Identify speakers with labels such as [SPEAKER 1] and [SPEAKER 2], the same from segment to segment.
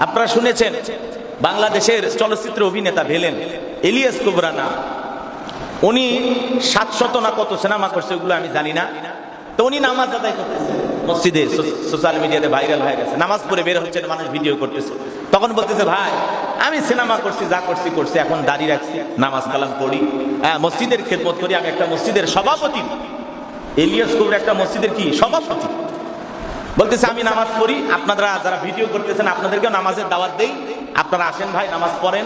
[SPEAKER 1] আপনারা শুনেছেন বাংলাদেশের চলচ্চিত্র অভিনেতা ভেলেন ইলিয়াস কুবরানা, উনি 700 না কত সিনেমা করছে, ওগুলো আমি জানি না। তো উনি নামাজ আদায় করতেছেন মসজিদে, সোশ্যাল মিডিয়াতে ভাইরাল হয়ে গেছে, নামাজ পড়ে বের হচ্ছেন, মানুষ ভিডিও করতেছে। তখন বলতেছে, ভাই আমি সিনেমা করছি, যা করছি করছি, এখন দাঁড়িয়ে রাখছি, নামাজ কালাম পড়ি, মসজিদের খেদমত করি, আমি একটা মসজিদের সভাপতি। ইলিয়াস কুবরা একটা মসজিদের কি সভাপতি। বলতেছে আমি নামাজ পড়ি, আপনারা যারা ভিডিও করতেছেন আপনাদেরকেও নামাজের দাওয়াত দেই, আপনারা আসেন ভাই, নামাজ পড়েন,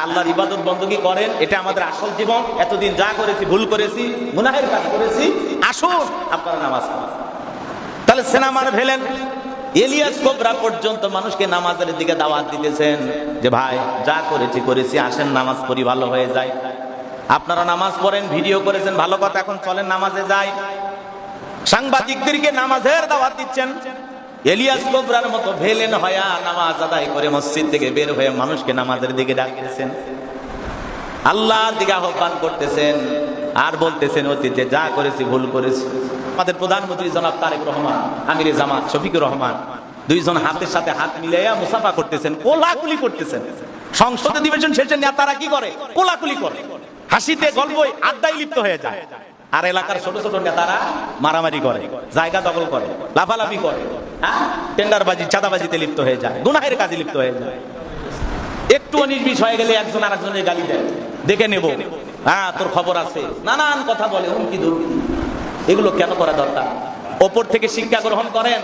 [SPEAKER 1] আল্লাহর ইবাদত বন্দী করেন, এটা আমাদের আসল জীবন, এতদিন যা করেছি ভুল করেছি, গুনাহের কাজ করেছি, আসুন আপনারা নামাজ পড়েন। তাহলে সিনেমার ভেলেন ইলিয়াস কুবরা পর্যন্ত মানুষকে নামাজের দিকে দাওয়াত দিতেছেন যে ভাই যা করেছি করেছি, আসেন নামাজ পড়ি, ভালো হয়ে যায়। আপনারা নামাজ পড়েন, ভিডিও করেছেন, ভালো কথা, এখন চলেন নামাজে যাই। সাংবাদিকদেরকে নামাজের দাওয়াত দিচ্ছেন। ইলিয়াস কুবরার মতো ভেলেন হয়া নামাজ আদায় করে মসজিদ থেকে বের হয়ে মানুষকে নামাজের দিকে ডাকতেছেন, আল্লাহর দিকে আহ্বান করতেছেন, আর বলতেছেন অতীতে যা করেছি ভুল করেছি। আমাদের প্রধানমন্ত্রী জনাব তারেক রহমান, আমিরে জামাত শফিকুর রহমান, দুইজন হাতের সাথে হাত মিলাইয়া মুসাফা করতেছেন, কোলাকুলি করতেছেন। সংসদ অধিবেশন শেষে নেতারা কি করে? কোলাকুলি করে, হাসিতে গল্পই আড্ডায় লিপ্ত হয়ে যায়। আর এলাকার ছোট ছোট নেতারা মারামারি করে, জায়গা দখল করে, লাফালাফি করে, টেন্ডারবাজি চাঁদাবাজিতে লিপ্ত হয়ে যায়, গুনাহের কাজে লিপ্ত হয়ে যায়। একটু নির্বিষ হয়ে গেলে একজন আরেকজনের গালি দেয়, দেখে নেব, তোর খবর আছে, নানান কথা বলে, হুমকি ধমকি। এগুলো কেন করা দরকার? ওপর থেকে শিক্ষা গ্রহণ করেন,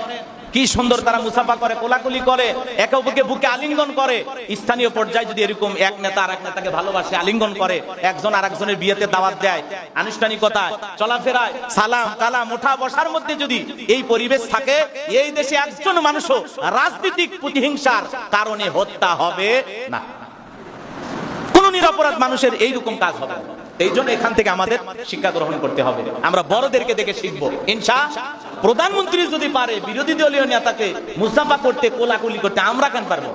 [SPEAKER 1] কি সুন্দর তারা মুসাফা করে, কোলাকুলি করে, একে অপরকে বুকে আলিঙ্গন করে। স্থানীয় পর্যায়ে যদি এরকম এক নেতা আরেক নেতাকে ভালোবাসে, আলিঙ্গন করে, একজন আরেকজনের বিয়েতে দাওয়াত দেয়, আনুষ্ঠানিকতায়, চলাফেরায়, সালাম কালাম ওঠা বসার মধ্যে যদি এই পরিবেশ থাকে, এই দেশে একজন মানুষও রাজনৈতিক প্রতিহিংসার কারণে হত্যা হবে না, কোন নিরপরাধ মানুষের এইরকম কাজ হবে না। এই জন্য এখান থেকে আমাদের শিক্ষা গ্রহণ করতে হবে, আমরা বড়দেরকে দেখে শিখবো। ইনশাআল্লাহ প্রধানমন্ত্রী যদি পারে বিরোধী দলীয় নেতাকে মুসাফা করতে, কোলাকুলি করতে, আমরা কেন পারবো?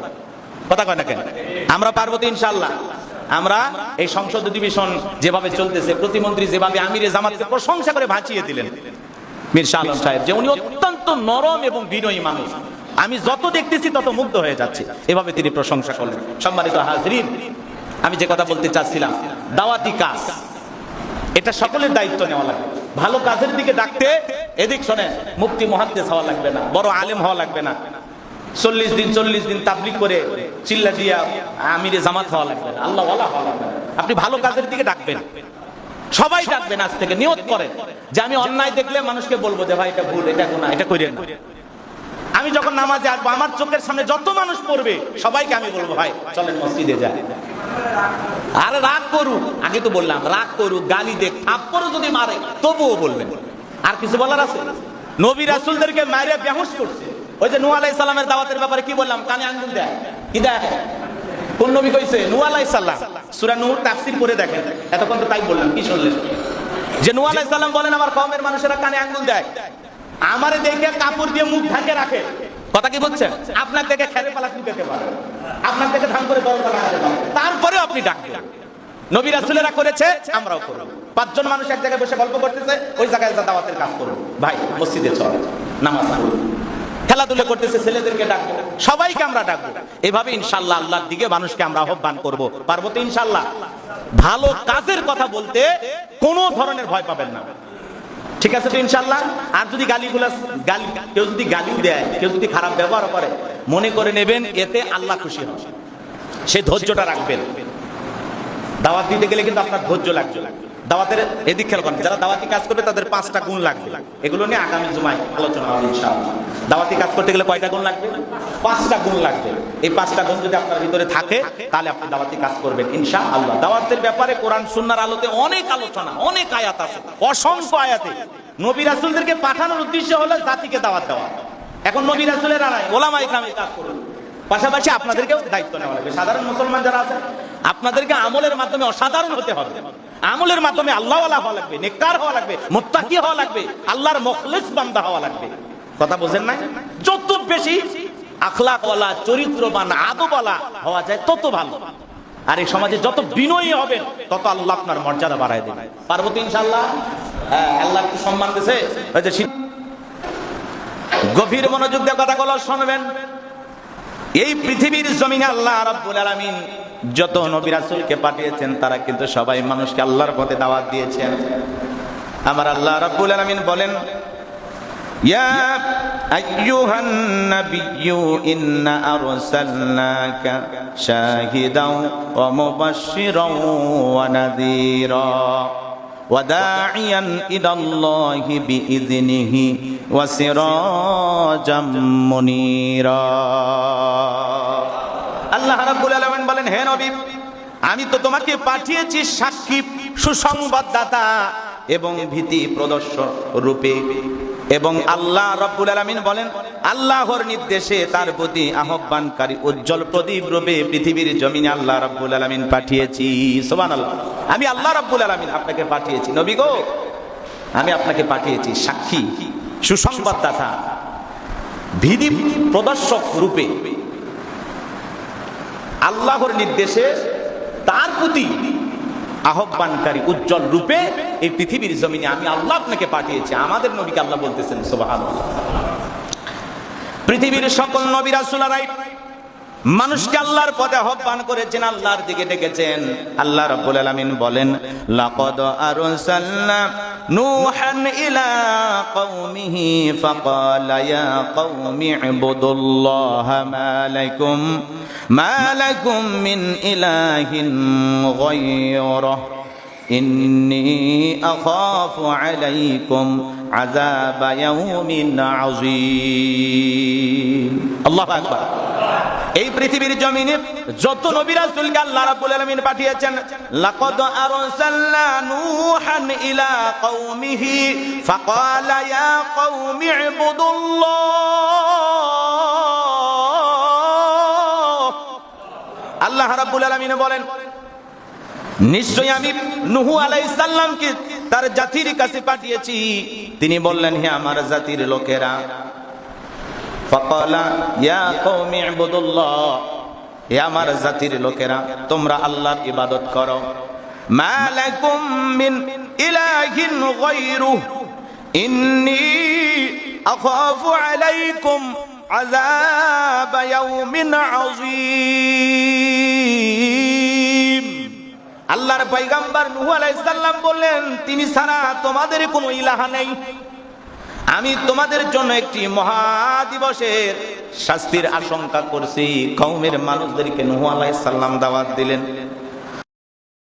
[SPEAKER 1] কথা কয় না কেন? আমরা পারবো তো ইনশাআল্লাহ। আমরা এই সংসদ অধিবেশন যেভাবে চলতেছে, প্রতিমন্ত্রী যেভাবে আমিরে জামাতকে প্রশংসা করে ভাসিয়ে দিলেন মীর শাহ আলম সাহেব, যে উনি অত্যন্ত নরম এবং বিনয়ী মানুষ, আমি যত দেখতেছি তত মুগ্ধ হয়ে যাচ্ছি, এভাবে তিনি প্রশংসা করলেন। সম্মানিত হাজরিন, আমি যে কথা বলতে চাচ্ছিলাম, দাওয়াতি কাজ এটা সকলের দায়িত্ব নেওয়া লাগবে। ভালো কাজের দিকে ডাকতে, এদিক শোনেন, মুফতি মুহাদ্দিস হওয়া লাগবে না, বড় আলেম হওয়া লাগবে না, 40 দিন তাবলীগ করে চিল্লা দিয়া আমিরে জামাত হওয়া লাগবে না, আল্লাহ ওয়ালা হওয়া লাগবে না। আপনি ভালো কাজের দিকে ডাকবেন, সবাই ডাকবেন। আজ থেকে নিয়ত করেন যে আমি অন্যায় দেখলে মানুষকে বলবো যে ভাই এটা ভুল, এটা গুনাহ, এটা কইরেন না। আমি যখন নামাজে আসবো, আমার চোখের সামনে যত মানুষ পড়বে সবাইকে আমি বলবো ভাই চলেন মসজিদে যাই। আর রাগ করুক, আগে তো বললাম, রাগ করুক, গালি দেখ, থাপ্পড়ও যদি মারে তবুও বলবেন। আর কিছু বলার আছে? নবী রাসূলদেরকে মারিয়া বেহুশ করছে। ওই যে নূহ আলাইহিস সালামের দাওয়াতের ব্যাপারে কি বললাম, কানে আঙ্গুল দেয়, কি দেয়? কোন নবী কইছে? নূহ আলাইহিস সালাম। সূরা নূহ তাফসীর করে দেখেন, এতক্ষণ তো তাই বললাম, কি শুনলেন? যে নূহ আলাইহিস সালাম বলেন আমার কওমের মানুষেরা কানে আঙ্গুল দেয়, আমারে দেখে কাপড় দিয়ে মুখ ঢেকে রাখে। কথা কি বলছেন? আপনার দেখে খেরে পালাকি পেতে পারে, আপনার দেখে ধান করে দল লাগাতে পারে, তারপরেও আপনি ডাকবেন। নবী রাসূলেরা করেছে, আমরাও করব। 5 জন মানুষ এক জায়গায় বসে গল্প করতেছে, ওই জায়গায় দাওয়াতের কাজ করব, ভাই মসজিদে চল, নামাজ পড়ব। খেলাধুলা করতেছে, ছেলেদেরকে ডাকবো, সবাইকে আমরা ডাকবো। এভাবে ইনশাআল্লাহ আল্লাহর দিকে মানুষকে আমরা আহ্বান করব। পারবো তো ইনশাআল্লাহ? ভালো কাজের কথা বলতে কোনো ধরনের ভয় পাবেন না, ঠিক আছে তো ইনশাআল্লাহ? আর যদি কেউ যদি গালি দেয়, কেউ যদি খারাপ ব্যবহার করে, মনে করে নেবেন এতে আল্লাহ খুশি হন, সে ধৈর্যটা রাখবেন। দাওয়াত দিতে গেলে কিন্তু আপনার ধৈর্য লাগবে। দাওয়াতের এদিক খেয়াল করেন, যারা দাওয়াতি কাজ করবে তাদের 5টা গুণ লাগবে। এগুলো নিয়ে আগামী জুমায় আলোচনা হবে ইনশাআল্লাহ। দাওয়াতি কাজ করতে গেলে কয়টা গুণ লাগবে? 5টা গুণ লাগবে। এই 5টা গুণ যদি আপনার ভিতরে থাকে, তাহলে আপনি দাওয়াতি কাজ করবেন ইনশাআল্লাহ। দাওয়াতের ব্যাপারে কোরআন সুন্নাহর আলোতে অনেক আলোচনা, অনেক আয়াত আছে, অসংখ্য আয়াতে। নবী রাসূলদেরকে পাঠানোর উদ্দেশ্য হলো জাতিকে দাওয়াত দেওয়া। এখন নবী রাসূলেরা নাই, ওলামা ইকরাম কাজ করুন, পাশাপাশি আপনাদেরকেও দায়িত্ব নেওয়া লাগবে। সাধারণ মুসলমান যারা আছেন, আপনাদেরকে আমলের মাধ্যমে অসাধারণ হতে হবে, আমলের মাধ্যমে আল্লাহওয়ালা হওয়া লাগবে, নেককার হওয়া লাগবে, মুত্তাকি হওয়া লাগবে, আল্লাহর মুখলিস বান্দা হওয়া লাগবে। কথা বোঝেন না? যত বেশি আখলাকওয়ালা, চরিত্রবান, আদবওয়ালা হওয়া যায় তত ভালো। আর এই সমাজে যত বিনয়ী হবেন তত আল্লাহ আপনার মর্যাদা বাড়ায় দেবে। পারবো তো ইনশাআল্লাহ? আল্লাহ একটু সম্মান দিয়েছে। গভীর মনোযোগ দিয়ে কথাগুলো শুনবেন। এই পৃথিবীর জমিনে আল্লাহ রাব্বুল আলামিন যত নবী রাসূলকে পাঠিয়েছেন তারা কিন্তু সবাই মানুষকে আল্লাহর পথে দাওয়াত দিয়েছেন। আমার আল্লাহ রাব্বুল আলামিন বলেন, ইয়া আইয়ুহান নাবিয়্যু ইন্না আরসালনাকা শাহিদাও ওয়া মুবাশশিরাও ওয়া নাযীরা ওয়া দাঈয়ান ইলাল্লাহি বিইযনিহি ওয়া সিরাজাম মুনীরা। আল্লাহ রাব্বুল আলামিন বলেন, হে নবী, আমি তো তোমাকে পাঠিয়েছি সাক্ষী, সুসংবাদদাতা এবং ভীতি প্রদর্শক রূপে। এবং আল্লাহ রাব্বুল আলামিন বলেন, আল্লাহর নির্দেশে তার প্রতি আহ্বানকারী উজ্জ্বল প্রদীপ রূপে পৃথিবীর জমিনে আল্লাহ রাব্বুল আলামিন পাঠিয়েছি। সুবহানাল্লাহ। আমি আল্লাহ রাব্বুল আলামিন আপনাকে পাঠিয়েছি নবী গো, আমি আপনাকে পাঠিয়েছি সাক্ষী, সুসংবাদদাতা, ভীতি প্রদর্শক রূপে। আল্লাহর নির্দেশে তার প্রতি আহ্বানকারী উজ্জ্বল রূপে এই পৃথিবীর জমিনে আমি আল্লাহ আপনাকে পাঠিয়েছি। আমাদের নবীকে আল্লাহ বলতেছেন সুবহানাল্লাহ। পৃথিবীর সকল নবী রাসূলরাই মানুষকে আল্লাহর পথে আহ্বান করেছেন, আল্লাহর দিকে ডেকেছেন। আল্লাহ রাব্বুল আলামিন বলেন, লাকাদ আরসালনা নূহান ইলা কওমিহি ফাকালা ইয়া কওমি ইবুদুল্লাহা মা লাকুম মিন ইলাহিন গায়রুহু ইন্নী আখাফু আলাইকুম আযাবা ইয়াউমিন আযীম। আল্লাহু আকবার। এই পৃথিবীর জমিনে যত নবী রাসূলকে আল্লাহ রাব্বুল আলামিন পাঠিয়েছেন, লাকাদ আরসালনা নূহান ইলা কওমিহি ফাকালা ইয়া কওমি ইবুদুল্লাহ। আল্লাহ রাব্বুল আলামিন বলেন, নিশ্চয়ই আমি নূহ আলাইহিস সালামকে তার জাতির কাছে পাঠিয়েছি। তিনি বললেন, হে আমার জাতির লোকেরা, ফাকালা ইয়া কওমি ইবুদুল্লাহ, হে আমার জাতির লোকেরা, তোমরা আল্লাহর ইবাদত করো। মা লাকুম মিন ইলাহিন গায়রুহু ইন্নী আখাফু আলাইকুম আযাবা ইয়াউমিন আযীম। আল্লাহর পয়গম্বর নূহ আলাইহিস সালাম বললেন, তিনি ছাড়া তোমাদের কোনো ইলাহ নেই। আমি তোমাদের জন্য একটি মহাদিবসের শাস্তির আশঙ্কা করছি। কওমের মানুষদেরকে নূহ আলাইহিস সালাম দাওয়াত দিলেন।